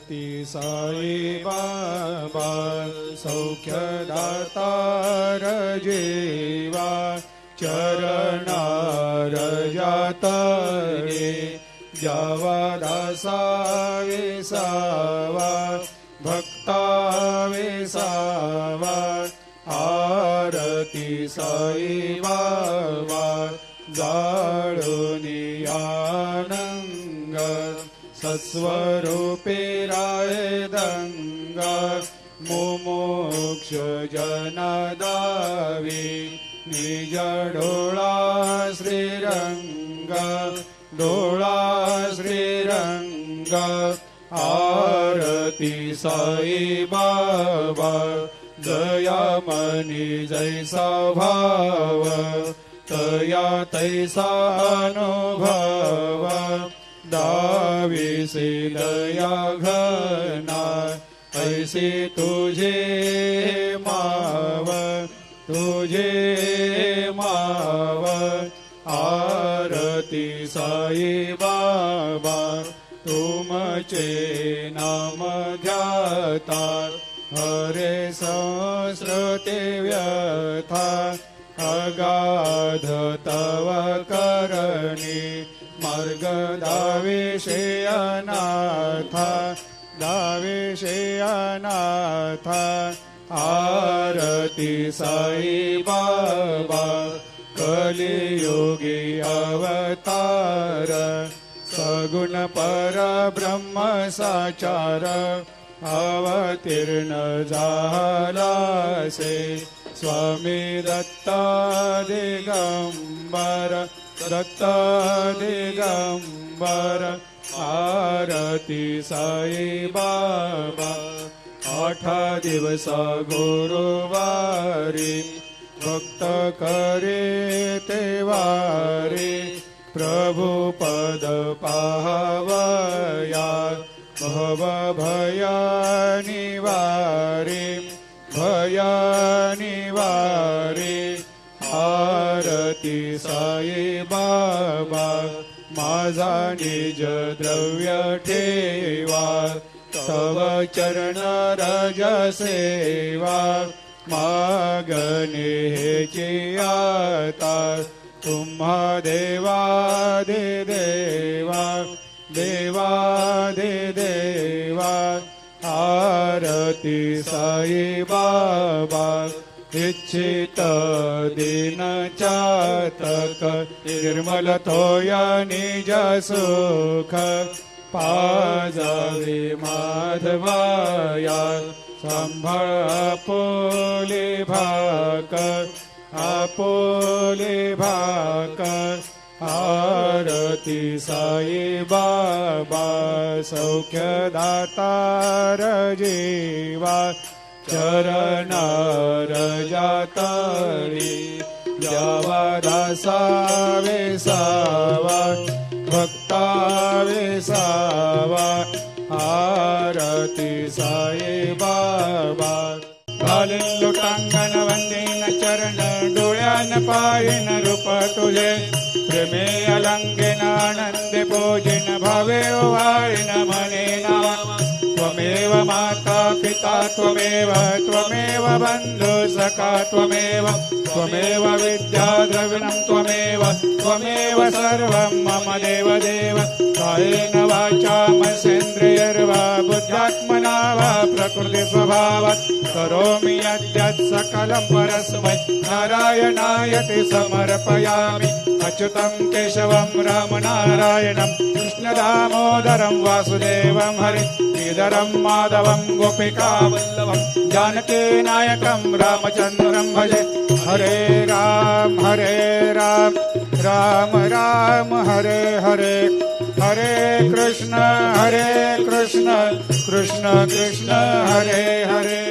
ती साई बाबा सौख्यदातार जीवा चरणार जातरे जावा दासा विसावा भक्ता विसावा आरती साई बाबा जाळूनी आनंग सस्वरूपे राय दंग मुमुक्ष जनदावी निज डोळा श्रीरंग डोळा श्रीरंग आरती साई बाबा दयामनी जैसा भाव तया तैसा अनुभव दाविसे दया घना ऐसे तुझे माव तुझे माव आरती साई बाबा तुमचे नाम ध्याता हरे संस्कृते व्यथा अगाध तव करणी मार्ग दाविषे अनाथा दाविषे अनाथा आरती साई बाबा कलियुगी अवतार सगुण परब्रह्म साचार अवतीर्ण झालासे स्वामी दत्ता दिगंबर दत्ता दिगंबर आरती साई बाबा 8 दिवस गुरुवारी भक्त करे तेवारी प्रभु पद पाहवया भव भया निवारी भया निवारी आरती साई बाबा माझा निज द्रव्य ठेवा तव चरण रज सेवा मागणे हेची आता तुम्हा देवादि देवा देवादि देवा आरती साई बाबा इच्छित दिन चातक निर्मल तोया निज सुख पाजावे माधवाया सांभाळ आपोले भाकर आरती साई बाबा सौख्यदातार जीवा चरणार जातरी जावा दासा विसावा भक्ता विसावा आरती साई बाबा घालीन लोटांगण वंदीन चरण डोळ्यान पायन रूप तुझे प्रेमे अलंकेन आनंदे पूजिन भावे वाळीन मने नावा त्वमेव माता पिता त्वमेव त्वमेव बंधु सखा त्वमेव त्वमेव विद्या द्रविणं त्वमेव त्वमेव सर्वं मम देव देव कायेन वाचा मनसेन्द्रियर्वा बुद्ध्यात्मना वा प्रकृति स्वभावात् करोमि यद्यत् सकलं परस्मै नारायणायति समर्पयामि अच्युतं केशवं रामनारायणं कृष्णदामोदरं वासुदेवं हरि श्रीधरं माधवं गोपिकावल्लभं जानकीनायकं रामचन्द्रं भजे हरे राम राम राम हरे हरे हरे कृष्ण कृष्ण कृष्ण हरे हरे।